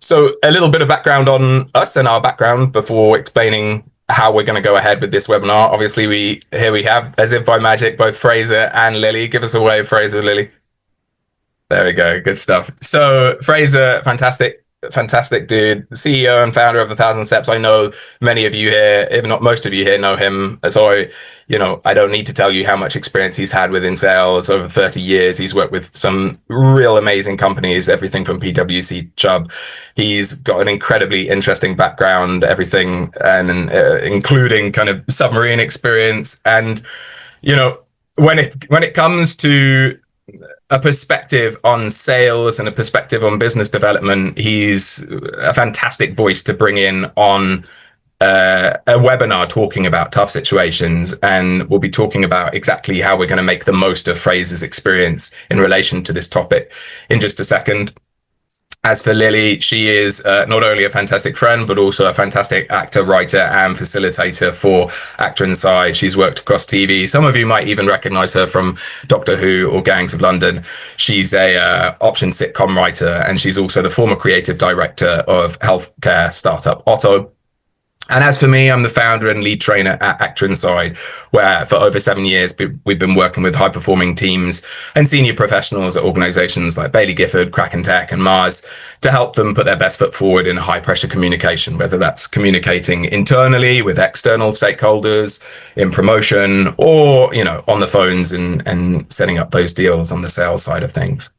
So a little bit of background on us and our background before explaining how we're going to go ahead with this webinar. Obviously, we have, as if by magic, both Fraser and Lily. Give us a wave, Fraser, Lily. There we go. Good stuff. So Fraser, fantastic dude, the CEO and founder of 1,000 Steps. I know many of you here, if not most of you here, know him. So, I don't need to tell you how much experience he's had within sales over 30 years. He's worked with some real amazing companies, everything from PwC, Chubb. He's got an incredibly interesting background, everything, and including kind of submarine experience. And, when it comes to a perspective on sales and a perspective on business development, he's a fantastic voice to bring in on a webinar talking about tough situations. And we'll be talking about exactly how we're going to make the most of Fraser's experience in relation to this topic in just a second. As for Lily, she is not only a fantastic friend, but also a fantastic actor, writer, and facilitator for Actor Inside. She's worked across TV. Some of you might even recognize her from Doctor Who or Gangs of London. She's a option sitcom writer, and she's also the former creative director of healthcare startup Otto. And as for me, I'm the founder and lead trainer at Actor Inside, where for over 7 years, we've been working with high-performing teams and senior professionals at organizations like Bailey Gifford, Kraken Tech, and Mars to help them put their best foot forward in high-pressure communication, whether that's communicating internally with external stakeholders, in promotion, or, on the phones and setting up those deals on the sales side of things.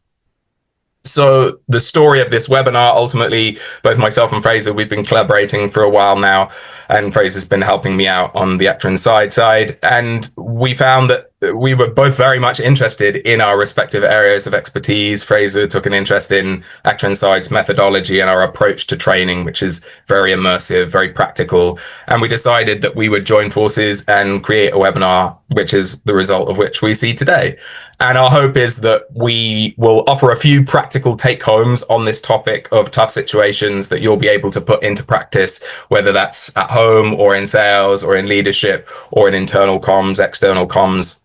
So the story of this webinar, ultimately, both myself and Fraser, we've been collaborating for a while now, and Fraser's been helping me out on the Actor Inside side. And we found that we were both very much interested in our respective areas of expertise. Fraser took an interest in Actor Inside's methodology and our approach to training, which is very immersive, very practical. And we decided that we would join forces and create a webinar, which is the result of which we see today. And our hope is that we will offer a few practical take-homes on this topic of tough situations that you'll be able to put into practice, whether that's at home or in sales or in leadership or in internal comms, external comms.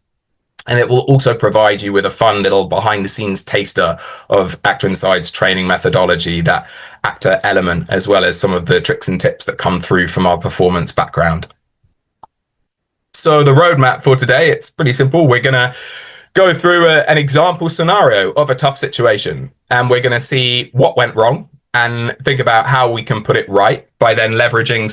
And it will also provide you with a fun little behind-the-scenes taster of Actor Inside's training methodology, that actor element, as well as some of the tricks and tips that come through from our performance background. So the roadmap for today, it's pretty simple. We're going to go through an example scenario of a tough situation, and we're going to see what went wrong and think about how we can put it right by then leveraging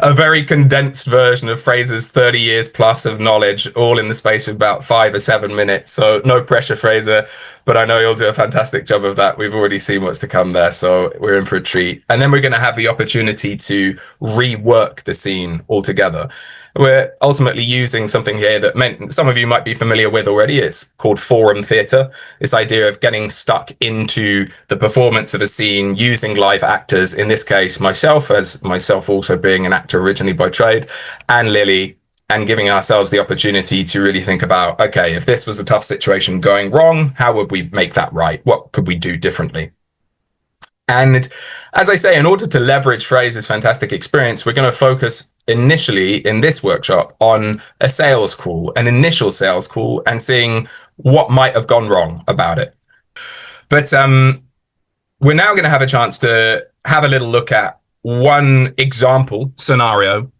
a very condensed version of Fraser's 30 years plus of knowledge, all in the space of about 5 or 7 minutes. So no pressure, Fraser, but I know you'll do a fantastic job of that. We've already seen what's to come there, so we're in for a treat. And then we're going to have the opportunity to rework the scene altogether. We're ultimately using something here that some of you might be familiar with already. It's called forum theatre. This idea of getting stuck into the performance of a scene using live actors, in this case, myself also being an actor originally by trade, and Lily, and giving ourselves the opportunity to really think about, okay, if this was a tough situation going wrong, how would we make that right? What could we do differently? And as I say, in order to leverage Fraser's fantastic experience, we're going to focus initially in this workshop on a sales call, an initial sales call, and seeing what might have gone wrong about it. But we're now going to have a chance to have a little look at one example scenario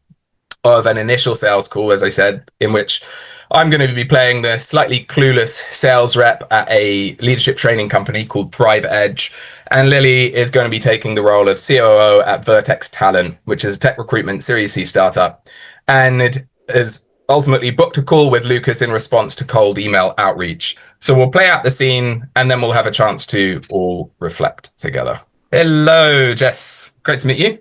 of an initial sales call, as I said, in which I'm going to be playing the slightly clueless sales rep at a leadership training company called Thrive Edge. And Lily is going to be taking the role of COO at Vertex Talent, which is a tech recruitment Series C startup. And it has ultimately booked a call with Lucas in response to cold email outreach. So we'll play out the scene, and then we'll have a chance to all reflect together. Hello, Jess. Great to meet you.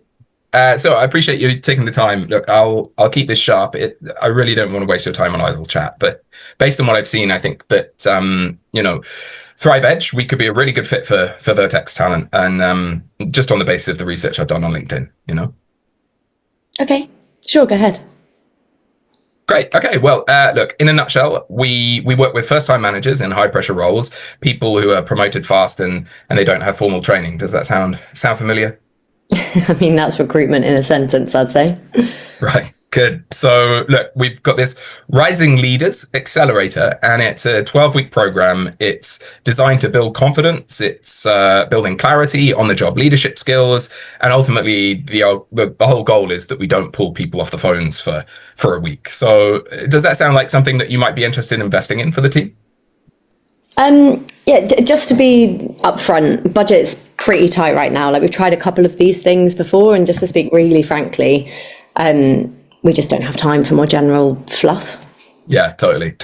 So I appreciate you taking the time. Look, I'll keep this sharp. I really don't want to waste your time on idle chat, but based on what I've seen, I think that Thrive Edge, we could be a really good fit for Vertex Talent, and just on the basis of the research I've done on LinkedIn. Okay, sure, go ahead. Great. Okay. Well, look, in a nutshell, we work with first-time managers in high-pressure roles, people who are promoted fast and they don't have formal training. Does that sound familiar? I mean, that's recruitment in a sentence, I'd say. Right. Good. So look, we've got this Rising Leaders Accelerator, and it's a 12-week program. It's designed to build confidence. It's building clarity on the job leadership skills, and ultimately the whole goal is that we don't pull people off the phones for a week. So does that sound like something that you might be interested in investing in for the team? Yeah, just to be upfront, budget's pretty tight right now. Like, we've tried a couple of these things before, and just to speak really frankly, we just don't have time for more general fluff. Yeah, totally.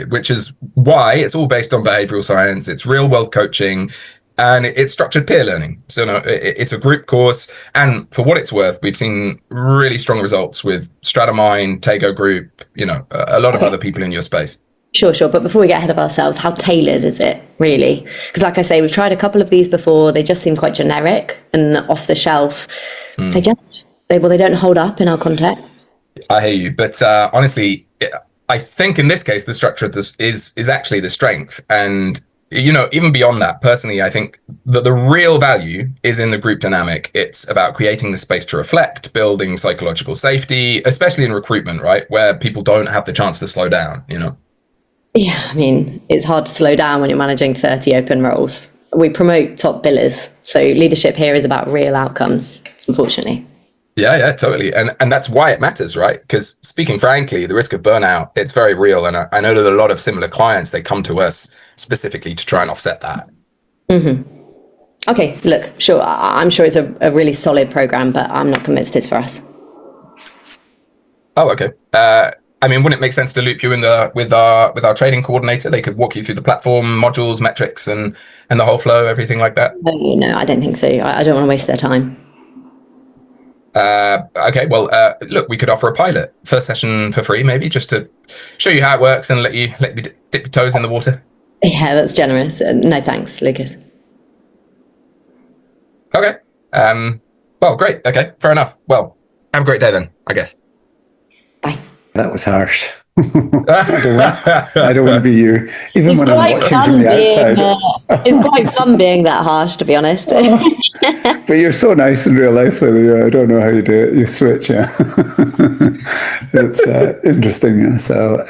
Which is why it's all based on behavioral science. It's real world coaching, and it's structured peer learning. So no, it's a group course. And for what it's worth, we've seen really strong results with Stratamine, Tego Group, a lot of other people in your space. Sure. But before we get ahead of ourselves, how tailored is it really? Because like I say, we've tried a couple of these before. They just seem quite generic and off the shelf. They don't hold up in our context. I hear you, but honestly, I think in this case, the structure of this is actually the strength. And, even beyond that, personally, I think that the real value is in the group dynamic. It's about creating the space to reflect, building psychological safety, especially in recruitment, right? Where people don't have the chance to slow down, Yeah, I mean, it's hard to slow down when you're managing 30 open roles. We promote top billers. So leadership here is about real outcomes, unfortunately. Yeah, totally. And that's why it matters, right? Because speaking frankly, the risk of burnout, it's very real. And I know that a lot of similar clients, they come to us specifically to try and offset that. Mm-hmm. Okay, look, sure. I'm sure it's a really solid program, but I'm not convinced it's for us. Oh, okay. Wouldn't it make sense to loop you in with our training coordinator? They could walk you through the platform, modules, metrics, and the whole flow, everything like that. No, I don't think so. I don't want to waste their time. Okay, well, look, we could offer a pilot first session for free, maybe just to show you how it works and let me dip your toes in the water. Yeah, that's generous. No, thanks, Lucas. Okay. Well, great. Okay, fair enough. Well, have a great day then, I guess. Bye. That was harsh. I don't want to be you, even It's when I'm watching from the outside. It's quite fun being that harsh, to be honest. But you're so nice in real life, Lily. I don't know how you do it. You switch, yeah. It's interesting. So,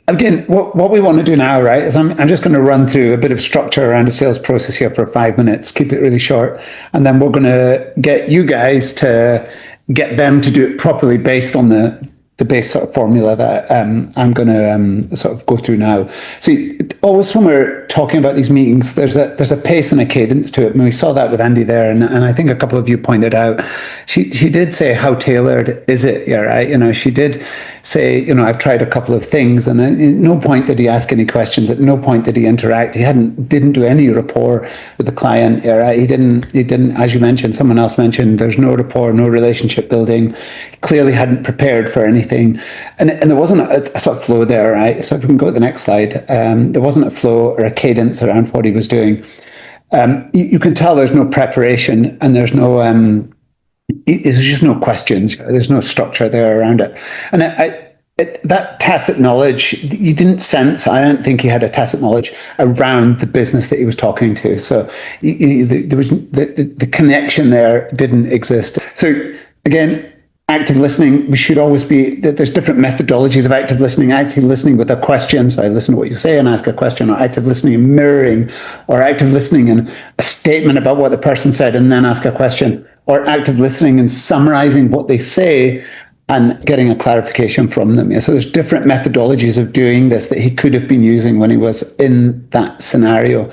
again, what we want to do now, right, is I'm just going to run through a bit of structure around the sales process here for 5 minutes, keep it really short, and then we're going to get you guys to get them to do it properly based on the base sort of formula that I'm going to sort of go through now. See, always when we're talking about these meetings, there's a pace and a cadence to it, and we saw that with Andy there, and I think a couple of you pointed out. She did say, how tailored is it? Yeah, right. She did say, I've tried a couple of things, and at no point did he ask any questions. At no point did he interact. He didn't do any rapport with the client. Yeah, right. He didn't. As you mentioned, someone else mentioned, there's no rapport, no relationship building. He clearly hadn't prepared for anything. And there wasn't a sort of flow there, right? So if we can go to the next slide, there wasn't a flow or a cadence around what he was doing. You can tell there's no preparation, and there's just no questions. There's no structure there around it. And that tacit knowledge, you didn't sense, I don't think he had a tacit knowledge around the business that he was talking to. So there was the connection there didn't exist. So again, active listening, we should always be, there's different methodologies of active listening with a question. So I listen to what you say and ask a question, or active listening and mirroring, or active listening and a statement about what the person said and then ask a question, or active listening and summarizing what they say and getting a clarification from them. Yeah, so there's different methodologies of doing this that he could have been using when he was in that scenario.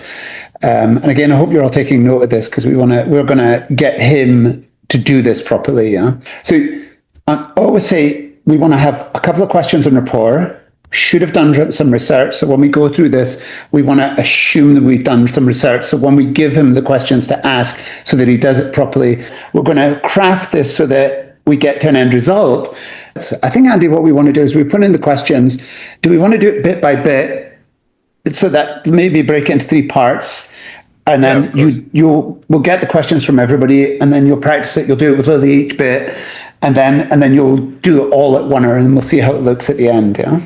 And again, I hope you're all taking note of this, because we're going to get him to do this properly. Yeah. So I always say we want to have a couple of questions on rapport. Should have done some research. So when we go through this, we want to assume that we've done some research. So when we give him the questions to ask so that he does it properly, we're going to craft this so that we get to an end result. I think, Andy, what we want to do is we put in the questions. Do we want to do it bit by bit, so that maybe break it into 3 parts? And then we'll get the questions from everybody, and then you'll practice it. You'll do it with Lily each bit, and then you'll do it all at one, and we'll see how it looks at the end. Yeah.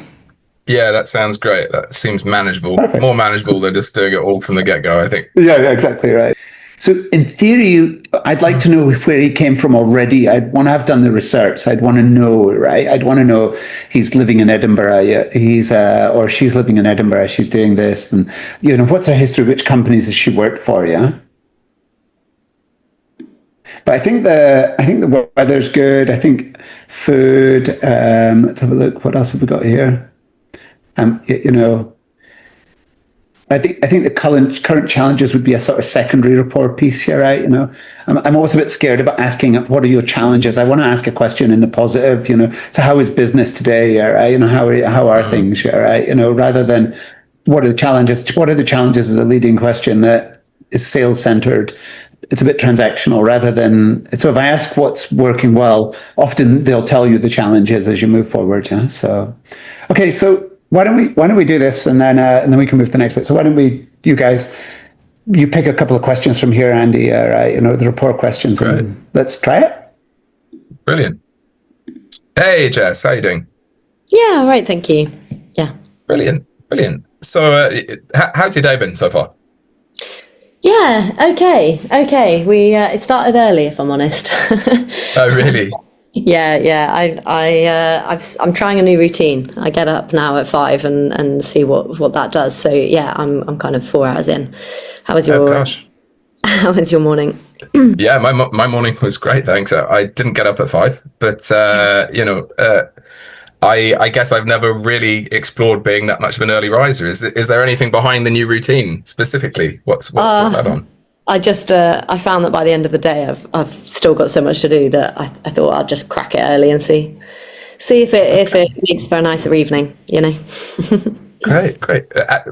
Yeah, that sounds great. That seems manageable. Perfect. More manageable than just doing it all from the get-go, I think. Yeah, exactly right. So in theory, I'd like to know where he came from already. I'd want to have done the research. I'd want to know, right? I'd want to know he's living in Edinburgh. Or she's living in Edinburgh. She's doing this, and what's her history? Which companies has she worked for? Yeah. But I think the weather's good. I think food. Let's have a look. What else have we got here? I think the current challenges would be a sort of secondary report piece here, right? I'm always a bit scared about asking what are your challenges. I want to ask a question in the positive. So how is business today? Right? How are things? Right? Rather than what are the challenges? What are the challenges is a leading question that is sales centered. It's a bit transactional rather than, so if I ask what's working well, often they'll tell you the challenges as you move forward. Yeah. So, okay. So why don't we do this and then we can move to the next bit. So why don't you guys pick a couple of questions from here, Andy, right? The report questions. Right. And let's try it. Brilliant. Hey, Jess, how you doing? Yeah, all right, thank you. Yeah. Brilliant. So how's your day been so far? Yeah, okay. We it started early, if I'm honest. Oh, really? Yeah. I'm trying a new routine. I get up now at 5 and see what that does. So yeah, I'm kind of 4 hours in. How was your? Oh gosh. How was your morning? Yeah, my morning was great, thanks. I didn't get up at 5, but I guess I've never really explored being that much of an early riser. Is there anything behind the new routine specifically? What's brought that on? I just I found that by the end of the day, I've still got so much to do that I thought I'd just crack it early and see if it makes for a nicer evening. Great.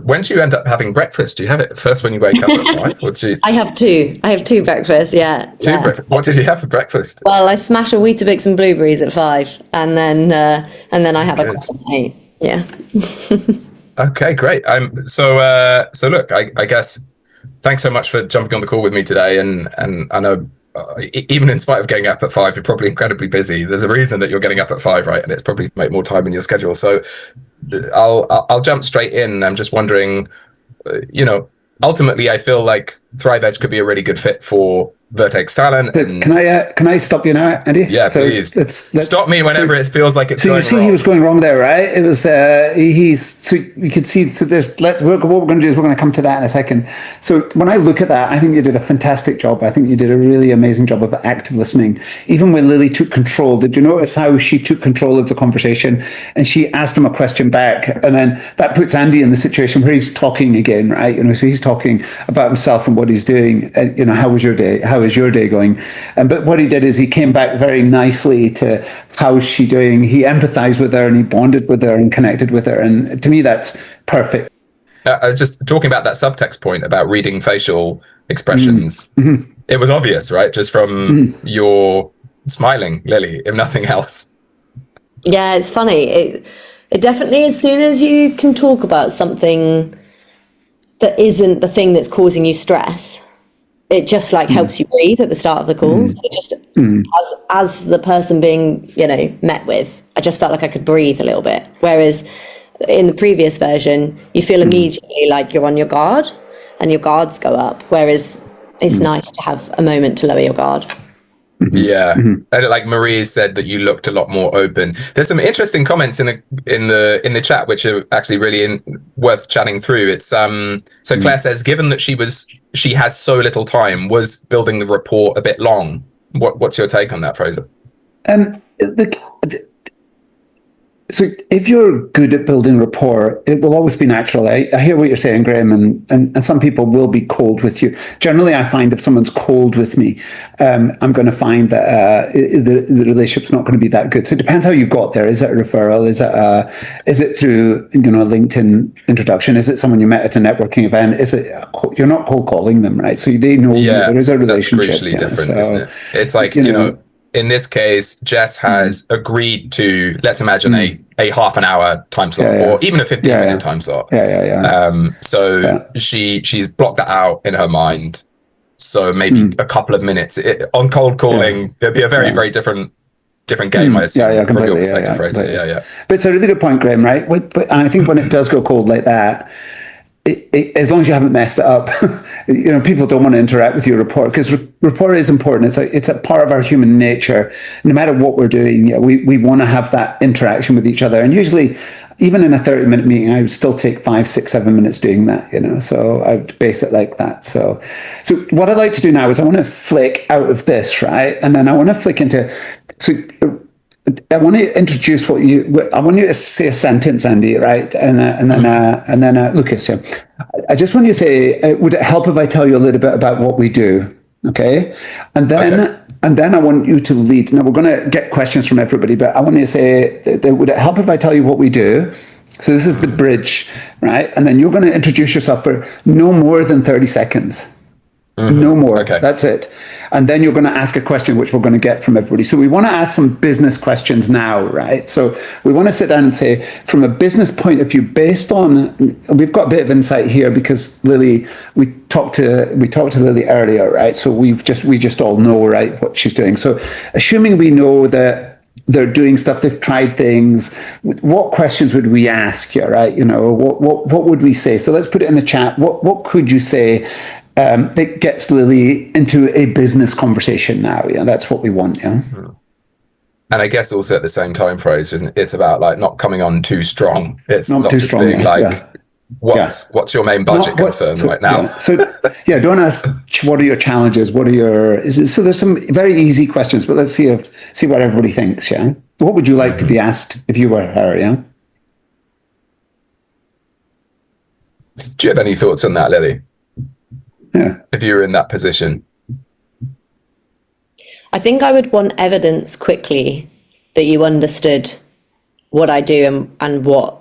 When do you end up having breakfast? Do you have it first when you wake up at 5? Or do you... I have two breakfasts. Yeah. Breakfast. What did you have for breakfast? Well, I smash a Weetabix and blueberries at 5, and then I have a croissant at 8. Yeah. Okay, great. So look, I guess thanks so much for jumping on the call with me today. And I know even in spite of getting up at 5, you're probably incredibly busy. There's a reason that you're getting up at 5, right? And it's probably to make more time in your schedule. So I'll jump straight in. I'm just wondering, ultimately, I feel like Thrive Edge could be a really good fit for Vertex talent. And can I stop you now, Andy? Yeah, so please. Let's stop me whenever it feels like it's going wrong. So you see, he was going wrong there, right? It was so you could see. So what we're going to do is we're going to come to that in a second. So when I look at that, I think you did a fantastic job. I think you did a really amazing job of active listening. Even when Lily took control, did you notice how she took control of the conversation and she asked him a question back, and then that puts Andy in the situation where he's talking again, right? So he's talking about himself and what he's doing. How was your day? How is your day going? But what he did is he came back very nicely to how's she doing. He empathized with her and he bonded with her and connected with her. And to me, that's perfect. I was just talking about that subtext point about reading facial expressions. Mm-hmm. It was obvious, right? Just from your smiling, Lily, if nothing else. Yeah, it's funny. It definitely, as soon as you can talk about something that isn't the thing that's causing you stress, it just helps you breathe at the start of the call. So just as the person being, met with, I just felt like I could breathe a little bit. Whereas in the previous version, you feel immediately like you're on your guard and your guards go up. Whereas it's nice to have a moment to lower your guard. Yeah, and like Marie said that you looked a lot more open. There's some interesting comments in the chat which are actually really worth chatting through. It's so Claire says, given that she has so little time, was building the report a bit long? What's your take on that, Fraser? So if you're good at building rapport, it will always be natural. I hear what you're saying, Graham, and some people will be cold with you. Generally, I find if someone's cold with me, I'm going to find that the relationship's not going to be that good. So it depends how you got there. Is it a referral? Is it through a LinkedIn introduction? Is it someone you met at a networking event? Is it you're not cold calling them, right? So they know you. There is a relationship. That's crucially different, isn't it? It's like in this case, Jess has agreed to, let's imagine a half an hour time slot or even a 15-minute time slot. So she's blocked that out in her mind. So maybe a couple of minutes on cold calling, there'd be a very, very different game, I assume, from your perspective, Fraser. But it's a really good point, Graham, right? And I think when it does go cold like that, as long as you haven't messed it up, people don't want to interact with your report, because report is important. It's a part of our human nature. No matter what we're doing, we want to have that interaction with each other. And usually, even in a 30-minute meeting, I would still take 5, 6, 7 minutes doing that, so I would base it like that. So what I'd like to do now is I want to flick out of this, right? And then I want to flick into, I want to introduce I want you to say a sentence, Andy, right? And then Lucas, yeah. I just want you to say, would it help if I tell you a little bit about what we do? Okay. And then I want you to lead. Now we're going to get questions from everybody, but I want you to say, would it help if I tell you what we do? So this is the bridge, right? And then you're going to introduce yourself for no more than 30 seconds. No more. Okay. That's it. And then you're going to ask a question, which we're going to get from everybody. So we want to ask some business questions now, right? So we want to sit down and say, from a business point of view, based on, we've got a bit of insight here because Lily, we talked to Lily earlier, right? So we just all know, right, what she's doing. So assuming we know that they're doing stuff, they've tried things, what questions would we ask you, right? What would we say? So let's put it in the chat. What could you say that gets Lily into a business conversation now? That's what we want. Yeah. And I guess also at the same time, Fraser, isn't it? It's about like not coming on too strong. It's not too just strong, being like, what's your main budget concern right now? Don't ask what are your challenges, so there's some very easy questions, but let's see what everybody thinks. Yeah. What would you like to be asked if you were her? Yeah. Do you have any thoughts on that, Lily? Yeah. If you were in that position, I think I would want evidence quickly that you understood what I do and why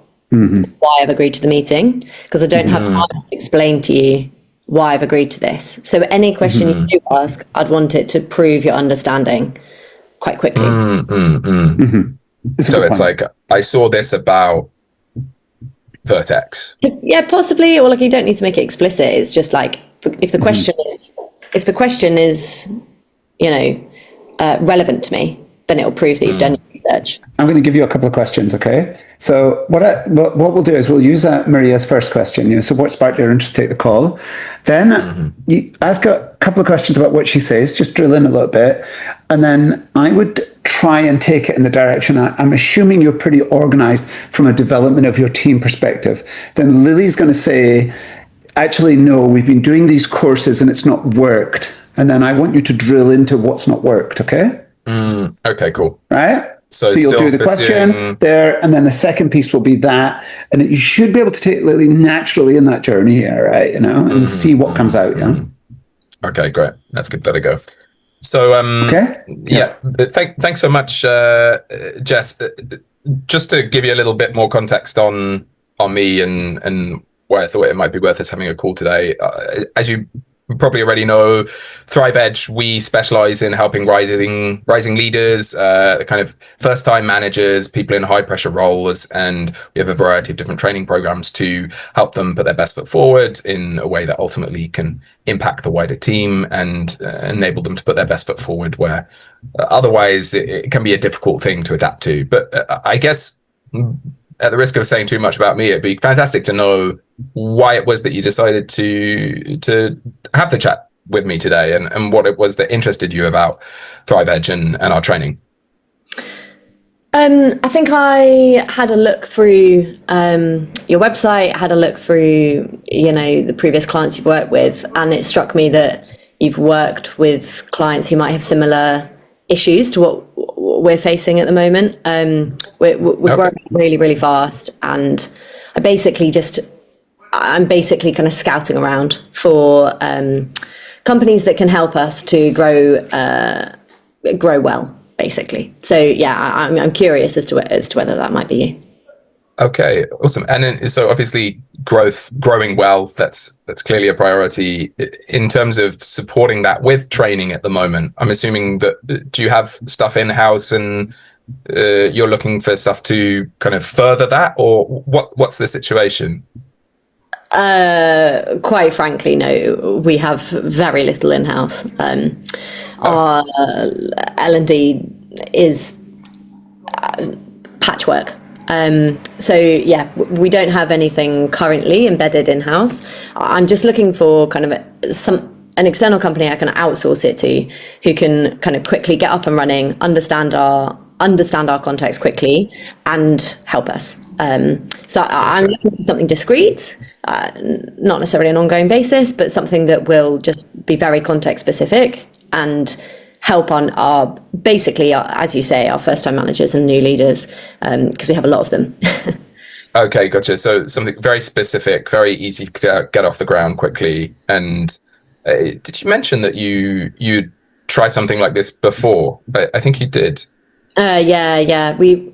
I've agreed to the meeting, because I don't have time to explain to you why I've agreed to this. So any question you do ask, I'd want it to prove your understanding quite quickly. So it's like, I saw this about Vertex. Yeah, possibly, or like you don't need to make it explicit. It's just like, if the question is, relevant to me, then it'll prove that you've done your research. I'm going to give you a couple of questions, okay? So what we'll do is we'll use Maria's first question. So what sparked your interest to take the call? Then you ask a couple of questions about what she says, just drill in a little bit, and then I would try and take it in the direction. I'm assuming you're pretty organized from a development of your team perspective. Then Lily's going to say, actually, no, we've been doing these courses and it's not worked. And then I want you to drill into what's not worked, okay? Okay, cool. Right? So you'll do the question there, and then the second piece will be that. And you should be able to take Lily naturally in that journey here, right? And see what comes out, yeah? Okay, great. Let's give that a go. So, thanks so much, Jess. Just to give you a little bit more context on me and why I thought it might be worth us having a call today. As you probably already know, Thrive Edge, we specialize in helping rising leaders, kind of first-time managers, people in high-pressure roles, and we have a variety of different training programs to help them put their best foot forward in a way that ultimately can impact the wider team and enable them to put their best foot forward where otherwise it can be a difficult thing to adapt to. But I guess, at the risk of saying too much about me, it'd be fantastic to know why it was that you decided to have the chat with me today and what it was that interested you about Thrive Edge and our training. I think I had a look through your website, had a look through, the previous clients you've worked with, and it struck me that you've worked with clients who might have similar issues to what we're facing at the moment. We're growing really, really fast, and I'm basically kind of scouting around for companies that can help us to grow well, basically. So yeah, I'm curious as to whether that might be you. Okay, awesome. And then, so obviously growing well, that's clearly a priority. In terms of supporting that with training at the moment, I'm assuming that, do you have stuff in-house and you're looking for stuff to kind of further that, or what's the situation? Quite frankly, no, we have very little in-house. Our L&D is patchwork. So yeah, we don't have anything currently embedded in house. I'm just looking for kind of an external company I can outsource it to, who can kind of quickly get up and running, understand our context quickly, and help us. So I'm looking for something discrete, not necessarily an ongoing basis, but something that will just be very context specific and help on basically, as you say, our first time managers and new leaders, because we have a lot of them. Okay, gotcha. So something very specific, very easy to get off the ground quickly. And did you mention that you tried something like this before? I think you did. Yeah. We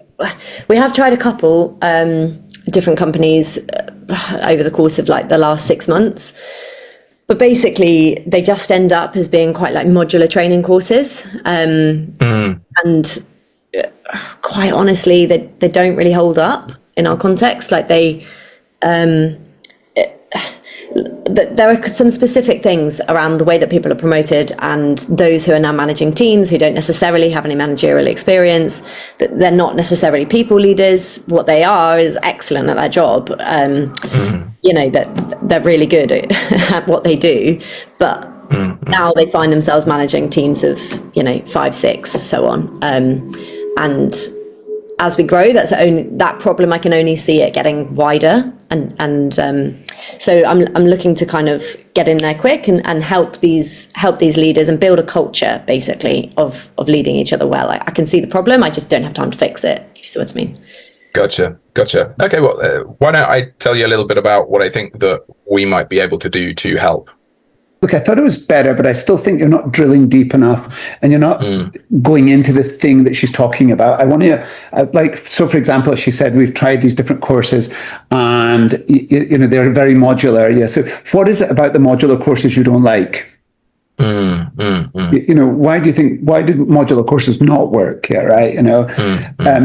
have tried a couple different companies over the course of like the last 6 months. But basically, they just end up as being quite like modular training courses. And quite honestly, they don't really hold up in our context. Like there are some specific things around the way that people are promoted, and those who are now managing teams who don't necessarily have any managerial experience, that they're not necessarily people leaders. What they are is excellent at their job. That they're really good at what they do, but now they find themselves managing teams of 5, 6, so on. And as we grow, that problem I can only see it getting wider, and so I'm looking to kind of get in there quick and help these leaders and build a culture basically of leading each other well. I can see the problem, I just don't have time to fix it. You see what I mean? Gotcha. Okay, well, why don't I tell you a little bit about what I think that we might be able to do to help? Look, I thought it was better, but I still think you're not drilling deep enough, and you're not going into the thing that she's talking about. I want to, so for example, she said, we've tried these different courses and, they're very modular. Yeah. So what is it about the modular courses you don't like? Why did modular courses not work? Yeah, right.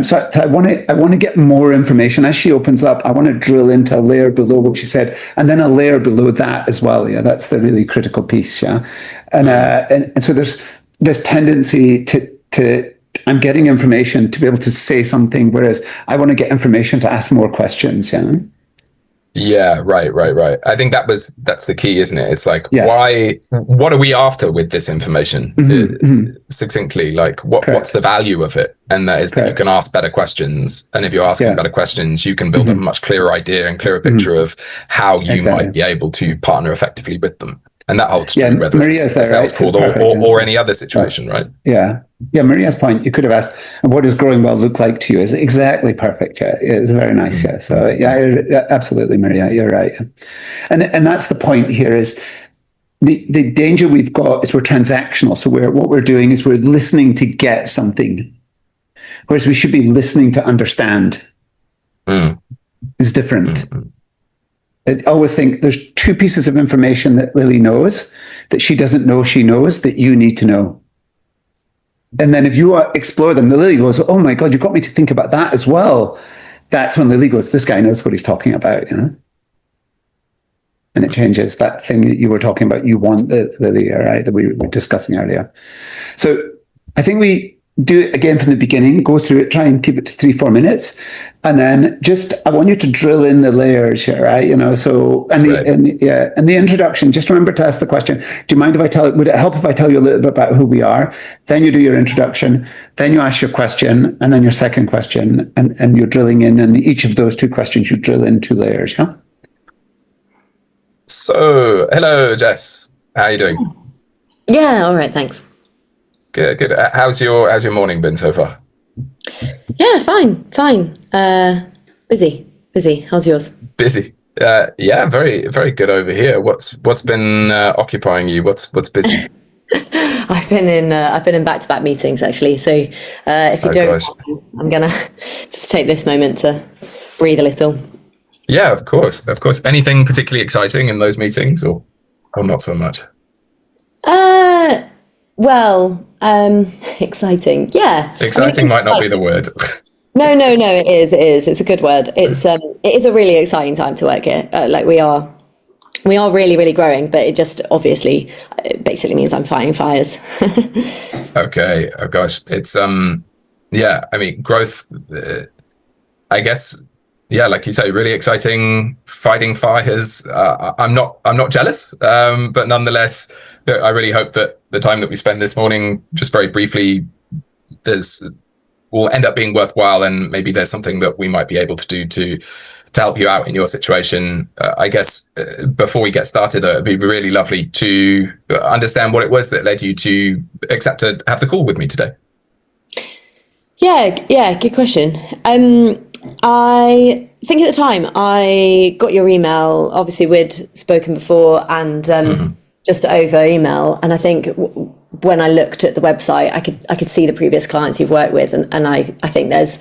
So I want to get more information as she opens up. I want to drill into a layer below what she said, and then a layer below that as well. Yeah, that's the really critical piece. Yeah, and so there's this tendency to I'm getting information to be able to say something, whereas I want to get information to ask more questions. Yeah. Yeah, right. I think that's the key, isn't it? It's like, yes. What are we after with this information? Succinctly, like what's the value of it? And that is that you can ask better questions. And if you're asking better questions, you can build a much clearer idea and clearer picture of how you might be able to partner effectively with them. And that holds true whether it's a sales call or any other situation, right? Yeah. Maria's point, you could have asked, what does growing well look like to you? Is exactly perfect. Yeah, it's very nice. Yeah. So absolutely, Maria, you're right. And that's the point here is the danger we've got is we're transactional. So what we're doing is we're listening to get something, whereas we should be listening to understand. Is different. I always think there's 2 pieces of information that Lily knows that she doesn't know she knows that you need to know. And then if you explore them, the Lily goes, oh my God, you got me to think about that as well. That's when Lily goes, this guy knows what he's talking about, And it changes that thing that you were talking about. You want the Lily, right, that we were discussing earlier. So I think we do it again from the beginning, go through it, try and keep it to 3-4 minutes. And then I want you to drill in the layers here, right? So, and the introduction, just remember to ask the question, do you mind if would it help if I tell you a little bit about who we are? Then you do your introduction, then you ask your question, and then your second question, and you're drilling in, and each of those 2 questions, you drill in 2 layers, yeah? So, hello, Jess. How are you doing? Yeah, all right, thanks. Good. How's your morning been so far? Yeah, fine. Busy. How's yours? Busy. Yeah, very, very good over here. What's been occupying you? What's busy? I've been in back-to-back meetings actually. So if you don't, I'm gonna just take this moment to breathe a little. Yeah, of course. Anything particularly exciting in those meetings, or not so much? Well, exciting. Yeah. Exciting might not be the word. No, it is. It's a good word. It is a really exciting time to work here. We are really, really growing, but it just obviously basically means I'm fighting fires. Okay. Oh gosh. It's, I mean, growth, I guess, yeah, like you say, really exciting, fighting fires. I'm not jealous, but nonetheless, I really hope that the time that we spend this morning, just very briefly, will end up being worthwhile, and maybe there's something that we might be able to do to help you out in your situation. I guess before we get started, it'd be really lovely to understand what it was that led you to accept to have the call with me today. Yeah, good question. I think at the time I got your email. Obviously, we'd spoken before, and just over email. And I think when I looked at the website, I could see the previous clients you've worked with, and I think there's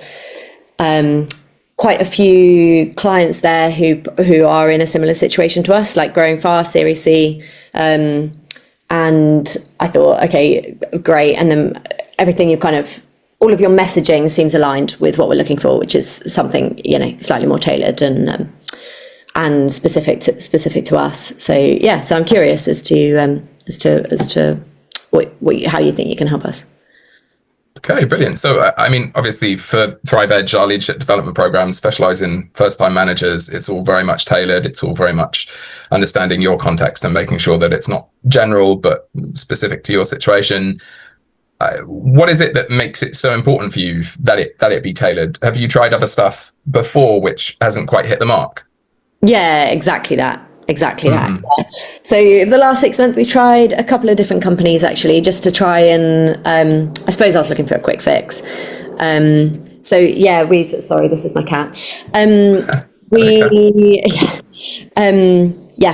quite a few clients there who are in a similar situation to us, like growing fast, Series C. And I thought, okay, great. And then everything you've all of your messaging seems aligned with what we're looking for, which is something, slightly more tailored and specific to us. So yeah, so I'm curious as to how you think you can help us. Okay, brilliant. So, I mean, obviously for Thrive Edge, our leadership development programs specialize in first-time managers. It's all very much tailored. It's all very much understanding your context and making sure that it's not general, but specific to your situation. What is it that makes it so important for you that it be tailored? Have you tried other stuff before which hasn't quite hit the mark? Yeah, exactly that. Yeah. So over the last 6 months, we tried a couple of different companies actually, just to try and I suppose I was looking for a quick fix. So yeah, sorry, this is my cat.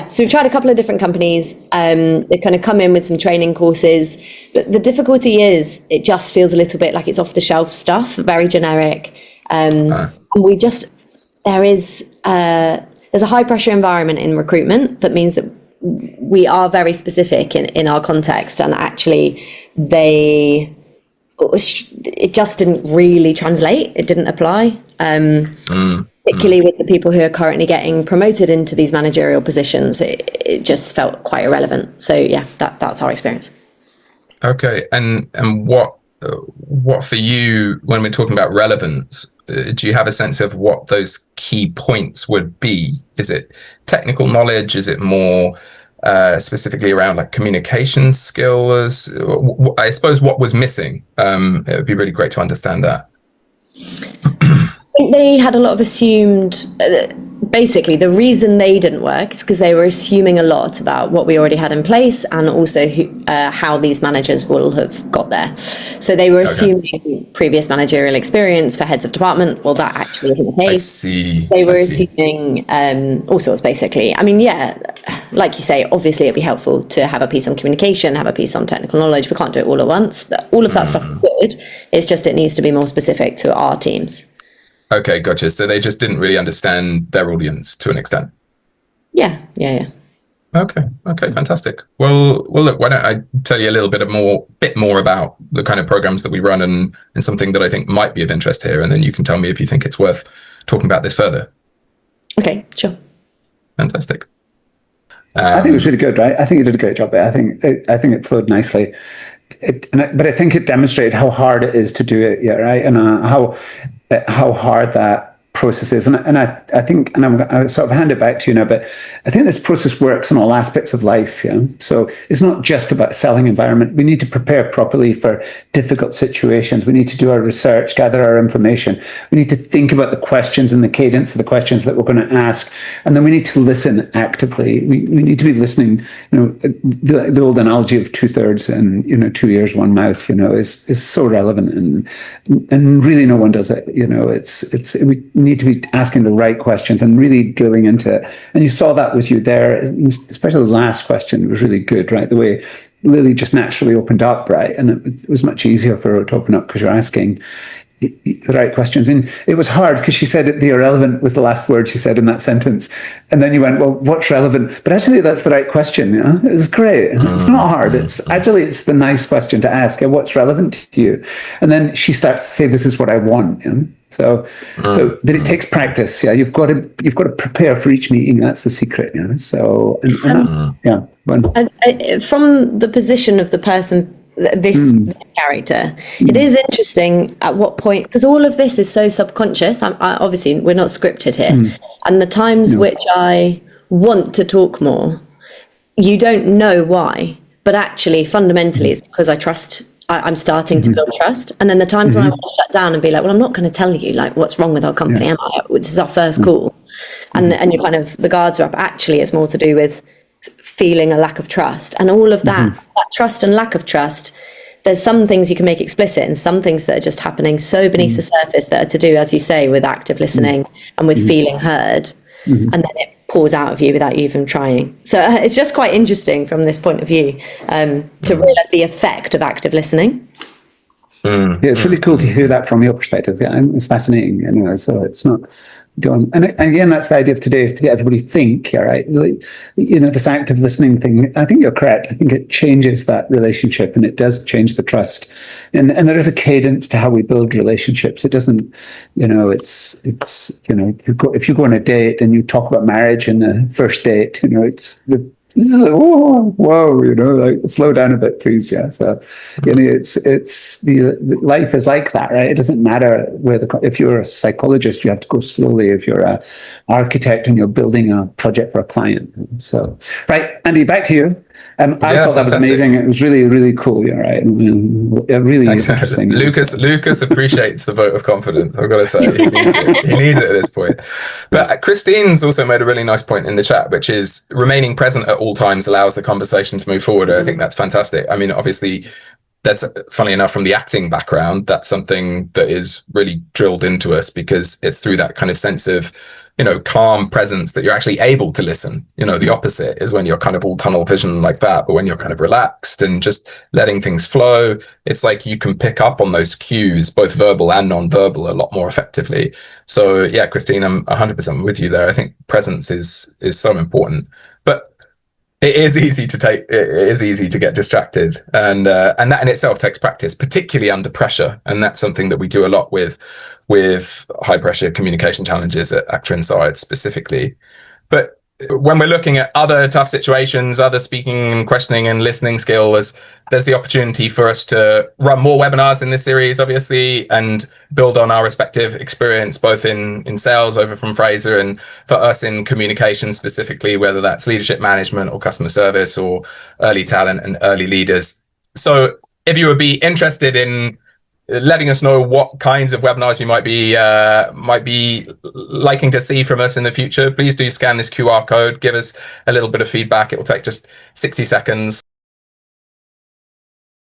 So we've tried a couple of different companies. They've kind of come in with some training courses. The difficulty is it just feels a little bit like it's off the shelf stuff, very generic. And there's a high pressure environment in recruitment that means that we are very specific in our context, and actually it just didn't really translate. It didn't apply. Particularly with the people who are currently getting promoted into these managerial positions, it just felt quite irrelevant. So yeah, that's our experience. Okay, and what for you, when we're talking about relevance, do you have a sense of what those key points would be? Is it technical knowledge? Is it more specifically around like communication skills? I suppose what was missing? It would be really great to understand that. I think they had a lot of assumed, basically the reason they didn't work is because they were assuming a lot about what we already had in place, and also how these managers will have got there. So they were assuming previous managerial experience for heads of department. Well, that actually isn't the case. I see. They were assuming all sorts, basically. I mean, yeah, like you say, obviously it'd be helpful to have a piece on communication, have a piece on technical knowledge. We can't do it all at once, but all of that stuff is good. It's just, it needs to be more specific to our teams. Okay, gotcha. So they just didn't really understand their audience to an extent. Yeah. Okay, fantastic. Well, look, why don't I tell you a little bit more about the kind of programs that we run and something that I think might be of interest here, and then you can tell me if you think it's worth talking about this further. Okay, sure. Fantastic. I think it was really good, right? I think you did a great job. I think it flowed nicely. But I think it demonstrated how hard it is to do it, yeah, right? And how hard that process is. And I think, and I'll sort of hand it back to you now, but I think this process works in all aspects of life. Yeah. So it's not just about selling environment. We need to prepare properly for difficult situations. We need to do our research, gather our information. We need to think about the questions and the cadence of the questions that we're going to ask. And then we need to listen actively. We need to be listening. The old analogy of 2/3 and, 2 ears, 1 mouth, is so relevant, and really no one does it. We need to be asking the right questions and really drilling into it. And you saw that with you there, especially the last question was really good, right? The way Lily just naturally opened up, right? And it was much easier for her to open up because you're asking the right questions. And it was hard because she said the irrelevant was the last word she said in that sentence. And then you went, well, what's relevant? But actually, that's the right question. Yeah? It's great. It's not hard. It's the nice question to ask. What's relevant to you? And then she starts to say, this is what I want. Yeah? So but it takes practice. Yeah, you've got to prepare for each meeting. That's the secret. Yeah. So from the position of the person this character. It is interesting at what point, because all of this is so subconscious. Obviously, we're not scripted here. And the times which I want to talk more, you don't know why, but actually fundamentally it's because I trust. I'm starting to build trust. And then the times when I want to shut down and be like, well, I'm not going to tell you like what's wrong with our company, am I? This is our first call. And you kind of, the guards are up. Actually, it's more to do with feeling a lack of trust, and all of that trust and lack of trust. There's some things you can make explicit and some things that are just happening so beneath the surface that are to do, as you say, with active listening and with feeling heard. And then it pours out of you without you even trying. So it's just quite interesting from this point of view to realize the effect of active listening. Yeah, it's really cool to hear that from your perspective. Yeah, and it's fascinating. Anyway, so it's not done. And again, that's the idea of today, is to get everybody to think. Yeah, right. Like, this active listening thing. I think you're correct. I think it changes that relationship, and it does change the trust. And there is a cadence to how we build relationships. It doesn't, it's if you go on a date and you talk about marriage in the first date, it's the whoa, like slow down a bit, please. Yeah. So, it's the life is like that, right? It doesn't matter if you're a psychologist, you have to go slowly. If you're an architect and you're building a project for a client. So, right, Andy, back to you. I thought that was amazing. It was really, really cool. You're right. Really interesting. Lucas appreciates the vote of confidence. I've got to say, he needs it at this point. But Christine's also made a really nice point in the chat, which is remaining present at all times allows the conversation to move forward. I think that's fantastic. I mean, obviously, that's, funnily enough, from the acting background, that's something that is really drilled into us, because it's through that kind of sense of calm presence that you're actually able to listen. The opposite is when you're kind of all tunnel vision like that, but when you're kind of relaxed and just letting things flow, it's like you can pick up on those cues, both verbal and non-verbal, a lot more effectively. So yeah, Christine, I'm 100% with you there. I think presence is so important, but it is easy to get distracted, and that in itself takes practice, particularly under pressure. And that's something that we do a lot with high pressure communication challenges at Actor Inside specifically. But when we're looking at other tough situations, other speaking and questioning and listening skills, there's the opportunity for us to run more webinars in this series, obviously, and build on our respective experience, both in sales over from Fraser, and for us in communication specifically, whether that's leadership management or customer service or early talent and early leaders. So if you would be interested in letting us know what kinds of webinars you might be liking to see from us in the future, please do scan this QR code, give us a little bit of feedback. It will take just 60 seconds.